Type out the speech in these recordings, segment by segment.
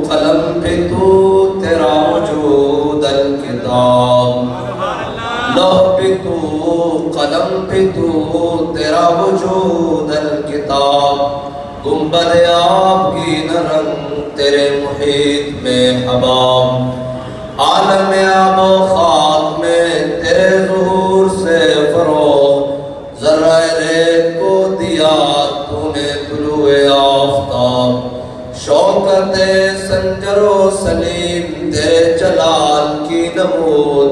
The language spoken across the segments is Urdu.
قلم پہ تو تیرا وجود الکتاب، لوح پہ تو قلم پہ تو تیرا وجود الکتاب، گنبد آپ کی نہ رنگ تیرے محیط میں حباب، عالم آب و خاک میں تیرے ظہور سے فروغ، ذرہ ریت کو دیا تو نے طلوع آفتاب، شوکت سنجر و سلیم تیرے جلال کی نمود،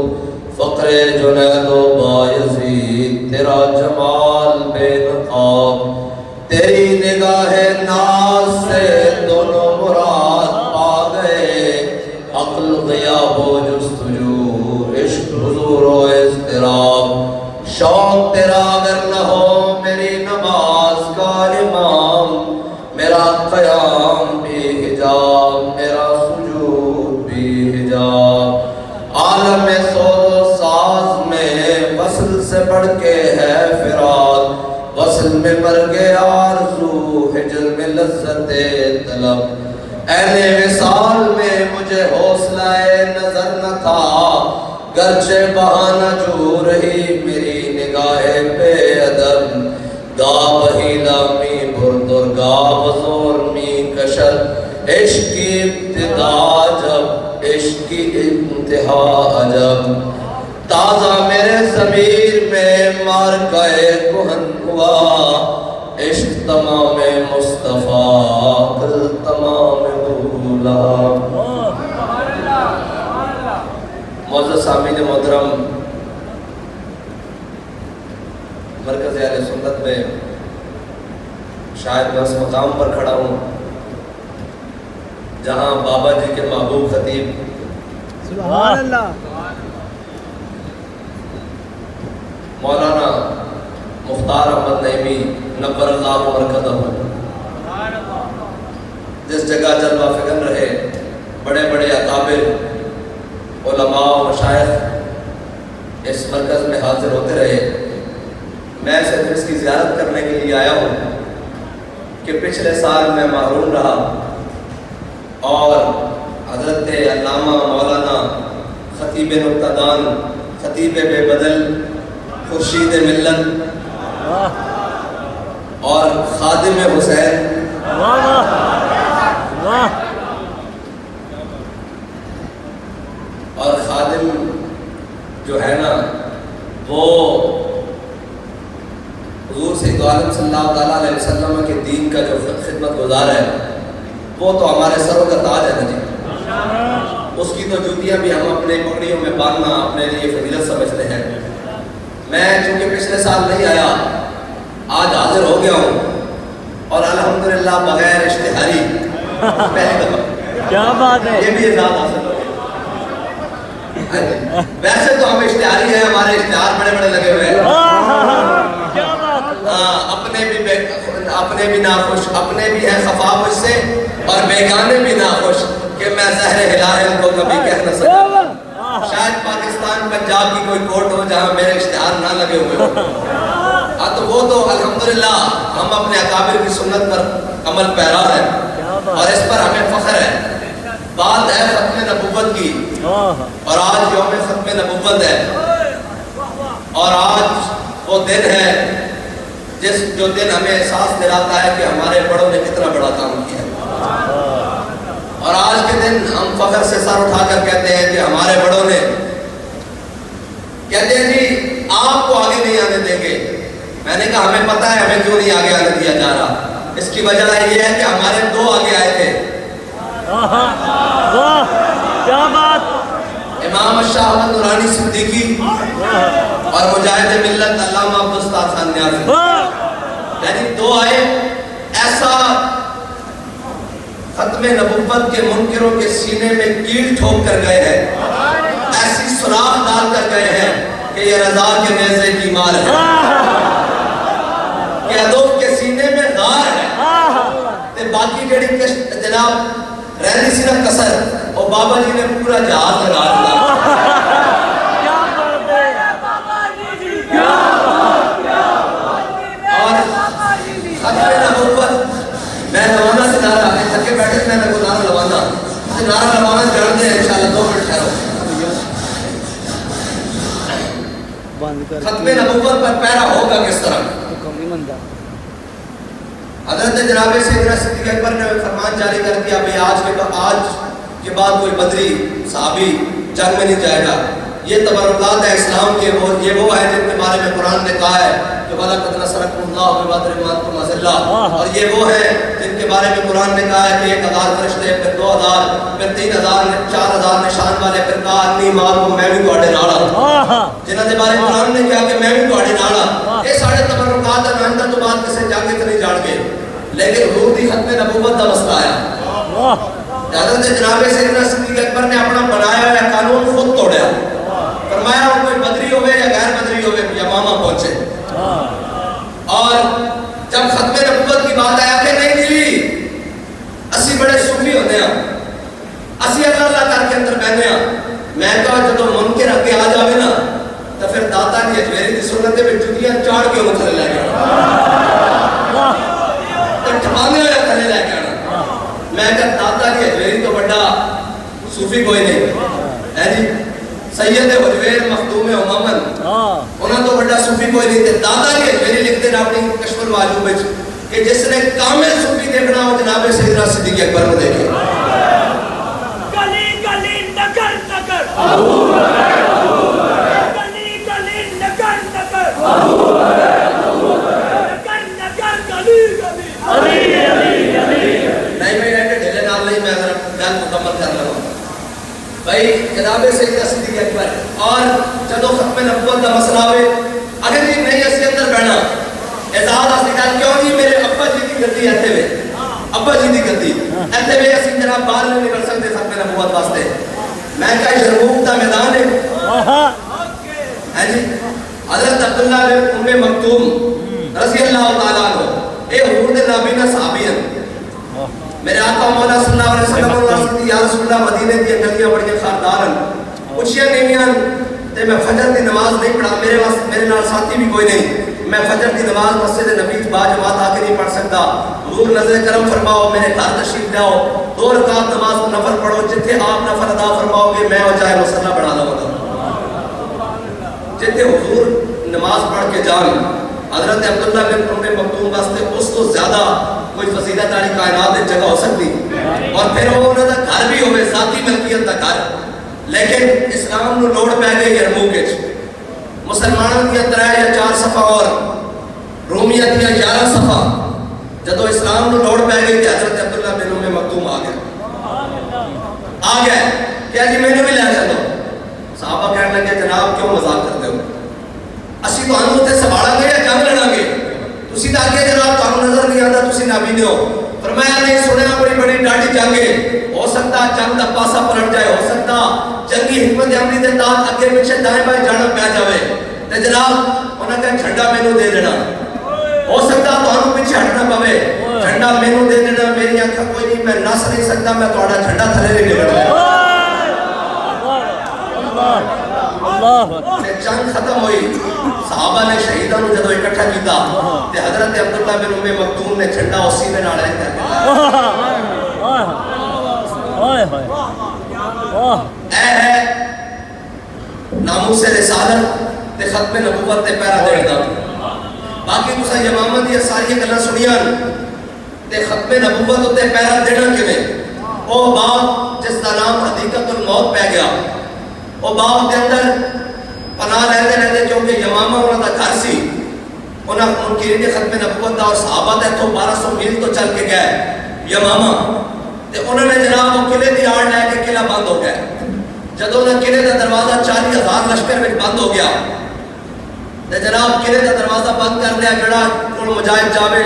فقر جنید و بایزید تیرا جمال بے نقاب، تیری نگاہ ناز سے دونوں مراد پا گئے، عقل غیاب و جستجو، عشق حضور و اضطراب، شوق تیرا اگر نہ ہو میری نماز کا امام، میرا قیام بھی حجاب، میرا سجود بھی حجاب، عالم سوز و ساز میں وصل سے بڑھ کے ہے فراق، وصل میں مرگ آرزو، ہجر میں لذت طلب، عین وصال میں مجھے حوصلہ نظر نہ تھا، گرچہ بہانہ جو رہی میری نگاہ بے ادب، گا بہیلا می بردر گا بزور می کشر، عشق کی ابتدا جب عشق کی انتہا عجب، تازہ میرے ضمیر میں مارکہ کہن ہوا، عشق تمام مصطفیٰ دل تمام بھولا۔ معزز سامعین محترم، مرکز اہل سنت میں شاید میں اس مقام پر کھڑا ہوں جہاں بابا جی کے محبوب خطیب سبحان اللہ مولانا مختار احمد نعیمی نبر اللہ مرکزہ، جس جگہ جلوہ فکر رہے بڑے بڑے اکابر علماء و مشائخ اس مرکز میں حاضر ہوتے رہے، میں صرف اس کی زیارت کرنے کے لیے آیا ہوں کہ پچھلے سال میں محروم رہا اور حضرت علامہ مولانا خطیب نکتہ دان، خطیب بے بدل، خورشید ملت اور خادم حسین اور خادم جو ہے نا وہ حضور سید عالم صلی اللہ علیہ وسلم کے دین کا جو خدمت گزار ہے وہ تو ہمارے سروں کا تاج ہے نا جی، اس کی تو جوتیاں بھی ہم اپنے پگڑیوں میں باندھنا اپنے لیے فضیلت سمجھتے ہیں۔ میں چونکہ پچھلے سال نہیں آیا، آج حاضر ہو گیا ہوں اور الحمدللہ بغیر اشتہاری پہلی دفعہ، کیا بات ہے، یہ بھی اعزاز حاصل ہو گیا۔ ویسے تو ہم اشتہاری ہیں، ہمارے اشتہار بڑے بڑے لگے ہوئے ہیں، اپنے بھی ناخوش، اپنے بھی ہیں خفا مجھ سے اور بیگانے بھی ناخوش کہ میں زہر ہلال کو کبھی کہہ نہ سکتا۔ شاید پاکستان پنجاب کی کوئی کورٹ ہو جہاں میرے اشتہار نہ لگے ہوئے ہو، تو وہ تو الحمدللہ ہم اپنے اکابر کی سنت پر عمل پیرا ہے اور اس پر ہمیں فخر ہے۔ بات ہے ختم نبوت کی اور آج یوم ختم نبوت ہے اور آج وہ دن ہے جس جو دن ہمیں احساس دلاتا ہے کہ ہمارے بڑوں نے کتنا بڑا کام کیا ہے، اور آج کے دن ہم فخر سے سر اٹھا کر کہتے ہیں کہ ہمارے بڑوں نے کہتے ہیں جی آپ کو آگے نہیں آنے دیں گے۔ میں نے کہا ہمیں پتہ ہے ہمیں کیوں نہیں آگے آنے دیا جا رہا، اس کی وجہ یہ ہے کہ ہمارے دو آگے آئے تھے، کیا بات، امام شاہ احمد نورانی صدیقی اور مجاہد ملت علامہ عبدالستار خان نیازی، یعنی دو آئے، ایسا ختم نبوت کے منکروں کے سینے میں کیل ٹھوک کر گئے ہیں، ایسی سراخ ڈال کر گئے ہیں کہ یہ رضا کے نیزے کی مار ہے، کہ ادوب کے سینے میں غار ہے، تے باقی جڑی جناب رہنی سی نہ کسر، اور بابا جی نے پورا جہاز لگا دیا۔ اور ختم نبوت میں روانہ سے جا رہا ہے، تھکے بیٹھے میں نے گزار روانہ سے نعرہ لگانا جان دیں انشاءاللہ 2 منٹ ٹھہرو بند کر ختم نبوت پر پیرا ہوگا کس طرح کم نہیں منتا حضرت جناب سیدنا صدیق اکبر نے فرمان جاری کر دیا بھئی آج کے بعد کوئی بدری صحابی جنگ میں نہیں جائے گا یہ تبرکات ہے اسلام کے یہ وہ ہے جن کے بارے میں قرآن نے کہا ہے کہ وَلَقَدْ نَصَرَكُمُ اللَّهُ بِبَدْرٍ وَأَنْتُمْ أَذِلَّةٌ اور یہ وہ ہے جن کے بارے میں قرآن نے کہا ہے کہ 1000 فرشتے پھر 2000 پھر 3000 4000 نشان والے پھر کہا انی معکم میں بھی تواڈے نال ہاں جنہاں دے بارے قرآن نے کہا کہ میں بھی تواڈے نال ہاں یہ سارے تبرکات ہیں آئندہ تو بعد کسے جنگ تے نہیں جان گے لیکن حضور دی ختم نبوت دا مسئلہ آیا حضرت جناب سیدنا صدیق اکبر نے اپنا بنایا ہوا قانون خود توڑیا فرمایا وہ کوئی بدری ہوئے یا غیر بدری ہوئے یمامہ پہنچے اور جب ختم نبوت کی بات آیا کہ نہیں جی اسی بڑے صوفی ہوتے ہیں اسی اللہ اللہ کر کے اندر بہنے ہیں میں کہا جب منکر اگے آ جاوے نا تو پھر داتا نہیں اجمیری دی سنت میں جتیاں چاڑ کے انہوں تھلے لے گیا تو ٹھپانے ہوئے تھلے لے گیا میں کہا داتا نہیں اجمیری تو بڑا صوفی کوئی نہیں ہے جی سید حجویر مخدوم امامن انہاں تو بڑا صوفی کوئی نہیں تھے دادا کے میری لکھتے ہیں اپنی کشف الواجوب میں کہ جس نے کامل صوفی دیکھنا ہو جناب سیدنا صدیق اکبر کو دیکھے گلی گلی نگر نگر گلی گلی نگر نگر نگر نگر گلی گلی نہیں میں ایسے ڈھیلے نال نہیں میں اگر گل مکمل کر لوں بھائی جناب سیدنا صدیق اکبر اور جدو ختم نبوت کا مسئلہ ہوئے اگر جی نہیں اسی اندر بہنا اعزاز اسی کہا کیوں جی میرے ابا جی کی گدی ایتھے ہوئے ابا جی کی گدی ایتھے ہوئے اسی جناب باہر نہیں نکل سکتے ختم نبوت واسطے میں کہا یرموک کا میدان ہے جی حضرت عبداللہ بن ام مکتوم رضی اللہ تعالیٰ عنہ اے حضور دے نابینا صحابی ہیں میرے آقا مولا صلی اللہ علیہ وسلم اور یا رسول اللہ مدینے کی گلیاں بڑی خاردار ہیں پوچھیا نہیں تے میں فجر دی نماز نہیں پڑھا میرے نال ساتھی بھی کوئی نہیں میں فجر دی نماز مسجد نبی با جماعت آ کے نہیں پڑھ سکتا حضور نظر کرم فرماؤ میرے گھر تشریف لاؤ 2 رکعت نماز نفل پڑھو جتھے آپ نفل ادا فرماؤ گے میں اور چاہے مصلی بنا لوں گا جتھے حضور نماز پڑھ کے جان حضرت عبداللہ بن ام مکتوم واسطے اس تو زیادہ کوئی فضیلت والی کائنات جگہ ہو سکتی اور پھر وہ انہوں کا گھر بھی ہوئے ذاتی ملکیت کا گھر لیکن اسلام نو لوڑ پہ گئی یرموک وچ مسلمانوں کی 3 یا 4 صفحہ اور رومیت کی 11 صفحہ جدو اسلام نو لوڑ پہ گئی تو حضرت عبداللہ بن ام مکتوم آ گئے کیا جی میں نے بھی لے چلو صحابہ کہنے لگے جناب کیوں مذاق کرتے ہو اسی تو ہم اتنے سنبھالا گے یا جنگ لڑا گے تسی تو آگے جناب تو نظر نہیں آتا تسی نابی دیو فرمایا نہیں سنیا بڑی بڑی ڈاٹی جنگے ہو سکتا جنگ دا پاسا پلٹ جائے ہو سکتا جنگی حکمت عملی دے تحت اگے پیچھے دائیں بائیں جانا پہ جاوے تے جناب انہاں کہا جھنڈا مینوں دے دینا ہو سکتا تو ہم پیچھے ہٹنا پوے جھنڈا مینوں دے دینا میری آنکھیں کوئی نہیں میں نس نہیں سکتا میں تہاڈا جھنڈا تھلے نہیں نکلنا جنگ ختم ہوئی صحابہ نے شہیدوں نے جدو اکٹھا کیتا تے حضرت عبداللہ بن ام مکتوم نے جھنڈا اسی میں ناڑے کر دیا اے ہے ناموس رسالت تے ختم نبوت تے پیرا دینا باقی تسا یمامہ دی ساری گلاں سنیاں تے ختم نبوت تے پیرا دینا کیویں او باپ جس دا نام حقیقت الموت پہ گیا وہ باپ کے اندر پناہ لیندے رہتے کیونکہ یمامہ انہوں کا گھر سی انہوں منکرین ختم نبوت دا اور صحابہ تے تو 1200 میل تو چل کے گئے یمامہ تے انہوں نے جناب وہ قلعے دی آڑ لے کے قلعہ بند ہو گئے جدوں نے قلعے دا دروازہ 40,000 لشکر میں بند ہو گیا تے جناب قلعے دا دروازہ بند کر دیا جڑا کول مجاہد جاوے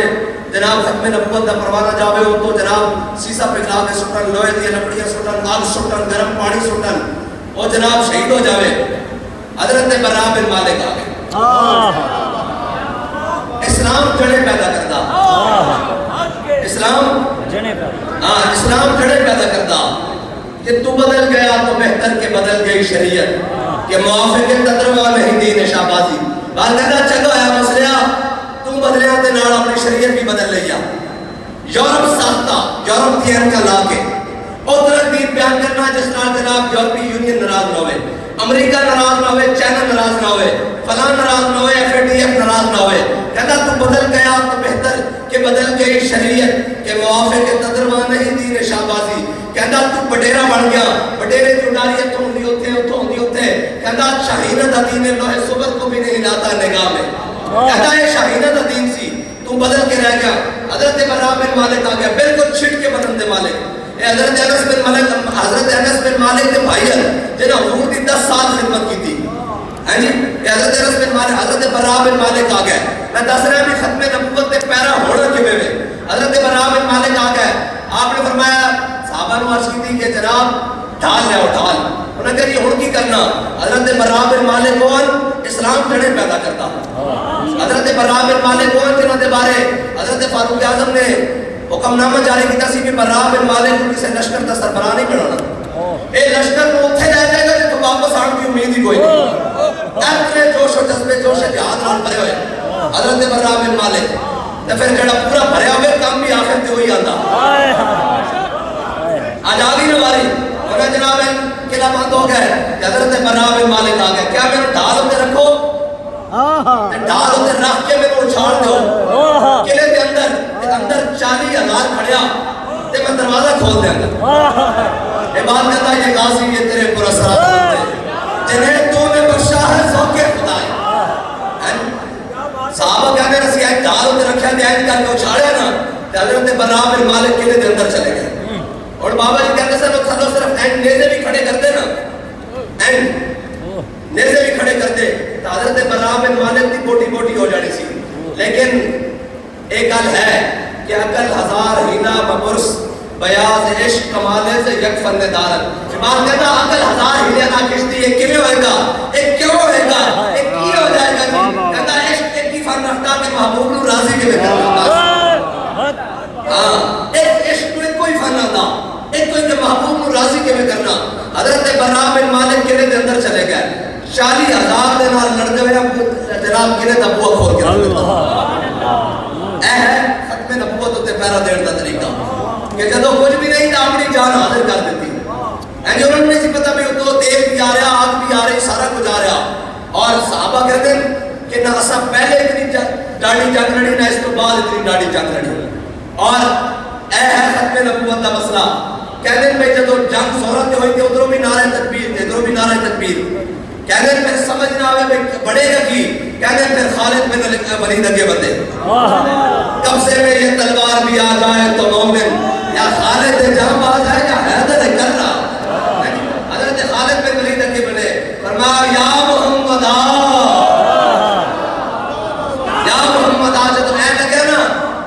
جناب ختم نبوت دا پروانہ جاوے ہو تو جناب سیسا پگلا کے سٹن لوہے دی لکڑیاں سٹن آگ سٹن گرم پانی سٹن وہ جناب شہید ہو جاوے حضرت براء بن مالک آ گئے اسلام جڑے پیدا کرتا اسلام اسلام جڑے پیدا کرتا کہ تو بدل گیا تو بہتر کے بدل گئی شریعت کہ موافق تدروا نہیں دین شہبازی بات کہتا چلو ہے مسئلہ تم بدلیا تے نال اپنی شریعت بھی بدل لیا یورپ ساختا یورپ دی ان کا لا کے ادھر دین بیان جنگ کرنا جس نال جناب یورپی یونین ناراض نہ ہوئے, امریکہ ناراض نہ ہوئے, چائنا ناراض نہ ہوئے, فلاں ناراض نہ ہوئے, FATF ناراض نہ ہوئے. کہتا تو بدل گیا تو بہتر کہ بدل گئی شریعت کے موافق تدروا نہیں دین شہبازی. کہتا تو بڈیرا بن گیا, بڈیرے جو ڈالی تو ہوندی ہوتے اتوں ہوندی ہوتے. کہتا شاہینہ دا دین لوہے صبح کو بھی نہیں لاتا نگاہ میں. کہتا یہ شاہینہ دا دین سی, تو بدل کے رہ گیا. حضرت براء بن مالک آ گیا بالکل چھٹ کے بدن دے مالک. حضرت انس بن مالک کے بھائی جنہوں حضور کی 10 سال خدمت کی تھی. حضرت انس بن مالک, حضرت براء بن مالک آ گئے. میں دس رہا بھی ختم نبوت کے پیرا ہونا کیویں میں. حضرت براء بن مالک آ گئے. آپ نے فرمایا صحابہ نے عرض کی تھی کہ جناب ڈھال لے ڈھال. انہوں نے کہا یہ ہن کی کرنا. حضرت براء بن مالک کون اسلام جڑے پیدا کرتا. حضرت براء بن مالک کون جنہوں نے بارے حضرت فاروق اعظم نے حکم نامہ جاری کیتا سی کہ براء بن مالک کو کسی لشکر کا سربراہ نہیں بنانا. اے لشکر کو اتنے رہ جائے گا جب واپس آن کی امید ہی کوئی نہیں. اتنے جوش و جذبے جوش جہاد نال بھرے ہوئے حضرت براء بن مالک. تو پھر جڑا پورا بھریا ہوئے کام بھی آخر تے وہی آتا. آج آ گئی نواری انہیں جناب قلعہ بند ہو گئے. حضرت براء بن مالک آ گئے. کیا میرے ڈھال ہوتے رکھو, ڈھال ہوتے رکھ کے میرے اچھاڑ دو قلعے کے اندر 40,000 کھڑیا تے میں دروازہ کھول دیا گا. یہ بات کہتا یہ غازی یہ تیرے پر اثرات ہوتے جنہیں تو نے بخشا ہے ذوق خدا. صحابہ کہنے رسی آئے ڈھال ہوتے رکھیا دیا کر کے اچھاڑیا نا. حضرت براء بن مالک قلعے کے اندر چلے گئے. اور بابا جی کہتے سر وہ تھلو صرف اینڈ نیزے بھی کھڑے کرتے نا, اینڈ نیزے بھی کھڑے کرتے تو حضرت براء بن مالک کی بوٹی بوٹی ہو جانی سی. لیکن ایک گل ہے کہ عقل 1000 ہینا ببرس بیاض عشق کمالے سے یک فن دارت. بات کہتا عقل 1000 ہینے نہ کشتی ایک کیوں ہوئے گا, ایک کیوں ہوئے گا, ایک کی ہو جائے گا. کہتا عشق ایک کی فن رکھتا کہ محبوب نو راضی کے بکر رکھتا. ایک عشق میں کوئی فن آتا, ایک کوئی کہ محبوب نو راضی کے بکر کرنا. حضرت براء بن مالک قلعے کے اندر چلے گئے. 40,000 دے نال لڑ دے جناب قلعے دا بوا کھول کے رکھ دیتا. اے ہے ختم نبوت ہوتے پیرا دیر دا طریقہ کہ جدو کچھ بھی نہیں تھا اپنی جان حاضر کر دیتی. انہوں نے نہیں سی پتا بھی اتو تیل بھی آ رہا, آگ بھی آ رہی, سارا کچھ آ رہا. اور صحابہ کہتے ہیں کہ نہ اسا پہلے اتنی ڈاڑی جنگ لڑی نہ اس کو بعد اتنی ڈاڑی جنگ لڑی. اور اے ہے ختم نبوت دا مسئلہ. کہتے ہیں بھئی جدو جنگ سورت ہوئی تھی ادھروں بھی نعرہ تکبیر تھے, ادھروں بھی نعرہ تکبیر. کہتے ہیں پھر سمجھ نہ آوے بڑے گا کی. کہتے ہیں پھر خالد بن ولید اگے بندے. قبضے میں یہ تلوار بھی آ جائے تو مومن یا خالد جہاں باز ہے یا حیدر کر رہا. حضرت خالد بن ولید اگے بنے. فرمایا یا محمد یا محمد آ. جب اے لگے نا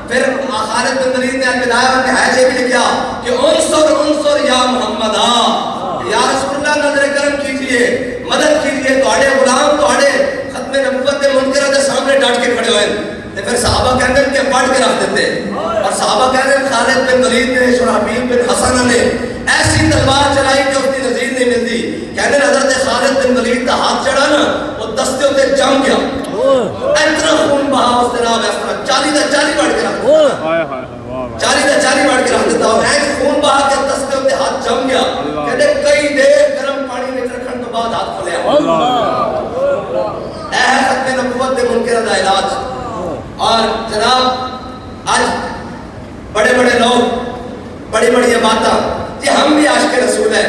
پھر خالد بن ولید نے البدایہ میں ہے یہ بھی لکھا کہ انصر یا محمد یا رسول اللہ نظر کرم کیجئے, مدد کیجئے. توڑے غلام توڑے ختم نبوت کے منکرہ کے سامنے ڈٹ کے کھڑے ہوئے. پھر صحابہ کہتے ہیں کہ پڑھ کے رکھ دیتے. اور صحابہ کہتے ہیں خالد بن ولید نے شرحبیل بن حسن نے ایسی تلوار چلائی کہ اس کی نظیر نہیں ملتی. کہتے ہیں حضرت خالد بن ولید کا ہاتھ چڑھا نا وہ دستے ہوتے جم گیا. اتنا خون بہا اس جناب اس طرح 40 بڑھ کے رکھ دیتا, 40 بڑھ کے رکھ دیتا. اور ایک خون بہا کے دستے ہوتے ہاتھ جم گیا. کہتے ہیں کئی دیر گرم پانی میں رکھنے تو بعد ہاتھ کھولیا. اے ختم نبوت کے منکرہ دا علاج. اور جناب آج بڑے بڑے لوگ بڑی بڑی باتاں جی ہم بھی عاشق رسول ہیں.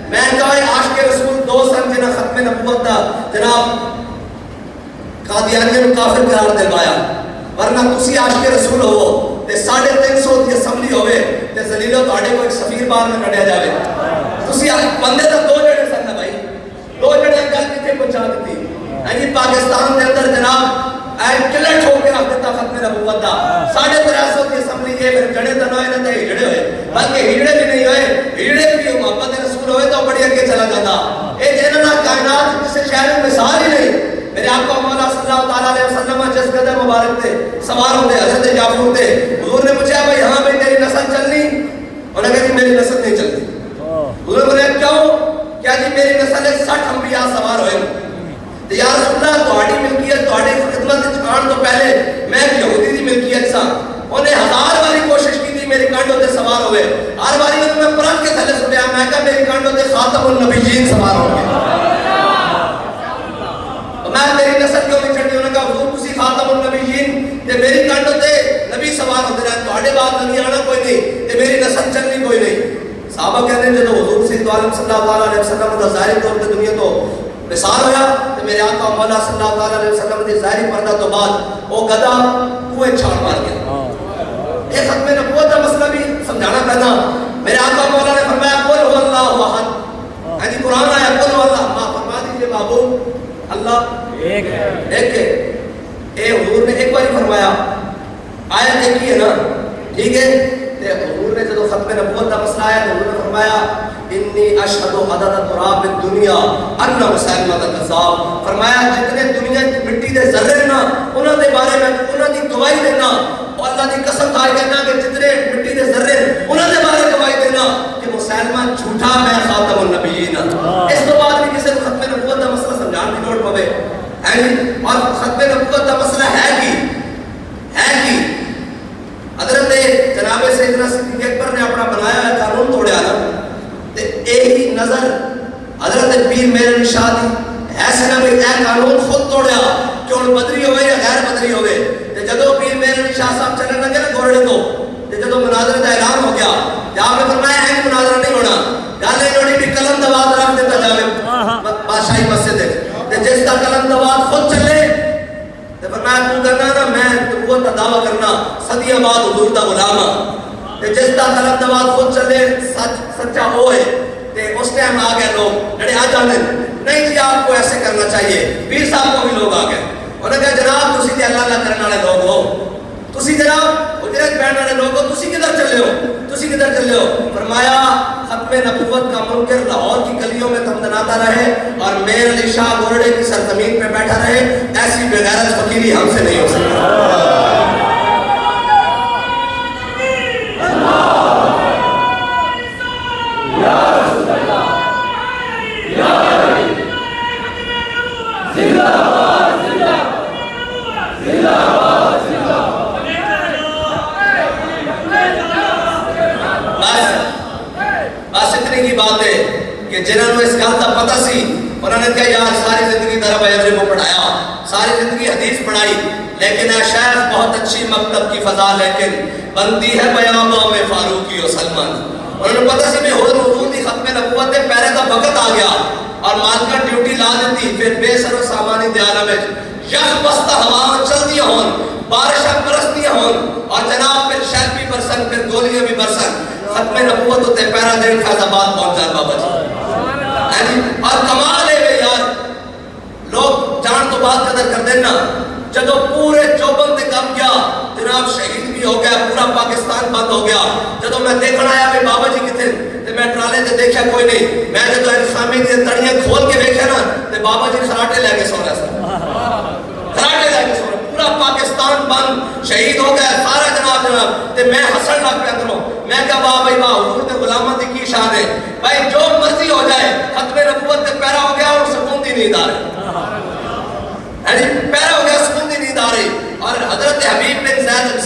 میں کہا عاشق رسول دو سن جنہاں ختم نبوت دا جناب قادیانیوں کافر قرار دلوایا. ورنہ تسی عاشق رسول ہو تے 350 کی اسمبلی ہوئے تے زلیلو تہاڈے کو ایک سفیر باہر میں کڈیا جاوے. تسی بندے تو 2 جڑے سن بھائی, 2 جڑے گل کتے پہنچا دیتی. پاکستان دے اندر جناب کلٹ ہو کے رکھ دیتا ختم نبوت دا. 350 کی اسمبلی یہ پھر جڑے تو نہ ہوئے نہ ہیڑے ہوئے, بلکہ ہیڑے بھی نہیں ہوئے. ہیڑے بھی محمد رسول ہوئے تو بڑی اگے چلا جاتا. اے جنہاں کائنات کسی شہر میں مثال ہی نہیں. میرے آقا مولا صلی اللہ تعالیٰ علیہ وسلم جس قدر مبارک تھے سوار ہوتے حضرت جعفر تھے. حضور نے پوچھا بھائی ہاں بھائی تیری نسل چلنی؟ انہوں نے کہا جی میری نسل نہیں چلتی. حضور نے بولا کیوں؟ کیا جی میری نسل 60 انبیاء سوار ہوئے. یا رسول اللہ تہاڈی ملکیت تہاڈی خدمت وچ آن تو پہلے میں یہودی دی ملکیت سا. انہیں 1000 باری کوشش کی تھی میری کانڈوں تے سوار ہوئے. ہر باری میں پرت کے تھلے سٹیا. میں کہا میری کنڈوں تے خاتم النبیین سوار ہوں گے. میں تیری نسل کیوں نہیں چھڑی؟ انہوں نے کہا حضور تسی خاتم النبیین تے میری کنڈوں تے نبی سوار ہوتے رہے، تواڈے بعد نبی آنا کوئی نہیں تے میری نسل چلنی کوئی نہیں. صحابہ کہتے ہیں جب حضور صلی اللہ علیہ وسلم دا ظاہری طور تے دنیا تو وصال ہویا تے میرے آقا مولا صلی اللہ علیہ وسلم دی ظاہری پردہ تو بعد وہ گدھا کوئے چھاڑ مار گیا. یہ ختم نبوت کا مسئلہ بھی سمجھانا پہنا. میرے آقا مولا نے فرمایا قل هو اللہ احد. ہاں جی قرآن آیا قل هو اللہ، ماں فرما دیجئے معبود اللہ ایک ہے. اے حضور نے ایک بار فرمایا، آیت ایک ہی ہے نا، ٹھیک ہے. حضور نے جب ختم نبوت کا مسئلہ آیا تو حضور نے فرمایا انی اشہد عدد تراب الدنیا ان مسلمہ کذاب. فرمایا جتنے دنیا کی مٹی دے ذرے نا انہاں دے بارے میں انہاں دی گواہی دینا، اور اللہ دی قسم کھا کے کہنا کہ جتنے مٹی دے ذرے انہاں دے بارے گواہی دینا کہ مسلمہ جھوٹا میں خاتم النبیین. اس تو بعد بھی کسی کو ختم نبوت کا مسئلہ سمجھان کی لوڑ پوے ہے نہیں. اور ختم نبوت کا مسئلہ ہے کی حضرت جناب سیدنا صدیق اکبر نے اپنا بنایا ہے قانون توڑیا نا تے یہی نظر حضرت پیر میرے نشاد ایسے نہ بھی اے قانون خود توڑیا کہ ان بدری ہوئے یا غیر بدری ہوئے. تے جدو پیر میرے نشاد صاحب چلنے لگے نا گورڑے تو تے جدو مناظرے کا اعلان ہو گیا جہاں میں فرمایا ہے کہ مناظرہ نہیں ہونا، گل نہیں ہونی بھی قلم دواد رکھ دیتا جاوے بادشاہی مسجد ہے تے جس کا قلم دواد خود چلے تے فرمایا تو کرنا نا میں نبوت کا دعویٰ کرنا صدیہ بعد حضور دا غلام ہاں تے جس کا قلم دواد خود چلے سچا وہ ہے. تے اس ٹائم آ گئے لوگ جڑے آ جانے نہیں جی آپ کو ایسے کرنا چاہیے. پیر صاحب کو بھی لوگ آ گئے، انہوں نے کہا جناب تسی تے اللہ اللہ کرنے والے لوگ ہو، تسی جناب اجرت بیٹھنے والے لوگ ہو، تسی کدھر چلے ہو؟ فرمایا ختم نبوت کا منکر لاہور کی گلیوں میں تمدناتا رہے اور میر علی شاہ گورڑے کی سرزمین پہ بیٹھا رہے، ایسی بغیرت فقیری ہم سے نہیں ہو سکتی. بس اتنی کی بات ہے کہ جنہوں نے اس گل کا پتہ سی انہوں نے کہا یار ساری زندگی طرح بیعت کو پڑھایا، ساری زندگی حدیث پڑھائی، لیکن اے شیخ بہت اچھی مکتب کی فضا لیکن بنتی ہے بیاباں میں فاروقی و سلمان. انہوں نے پتہ سی میں حضور دی ختم نبوت دے پہلے دا وقت آ گیا اور مالکہ ڈیوٹی لا دیتی، پھر بے سر و سامانی دیارہ میں یخ بستہ ہوا چل دیا ہون، بارشاں برس دیا ہون اور جناب پھر شہر بھی برسن، پھر گولیاں بھی برسن. ختم نبوت ہوتے پیرا دین فیض آباد پہنچ جائے بابا جی. اور کمال ہے یار لوگ جان تو بات قدر کر دینا. جدو پورے چوبن تے کم گیا جناب شہید بھی ہو گیا، پورا پاکستان بند ہو گیا. جدو میں دیکھنا آیا کہ بابا جی کتنے تے میں ٹرالے تے دیکھا کوئی نہیں. میں جدو خامی دی تڑیاں کھول کے دیکھا نا تے بابا جی خراٹے لے کے سو رہا سا، خراٹے لے کے سو رہا. پورا پاکستان بند شہید ہو گیا سارا جناب تے میں ہسن لگ پہ اندروں. میں کہا باہ بھائی باہ حضور تے غلامت کی شان ہے بھائی جو مرضی ہو جائے ختم نبوت تے پیرا ہو گیا اور سکون دی نیند آ رہی ہے، پیرا ہو گیا سکون دی نیند آ رہی. اور حضرت حبیب بن زید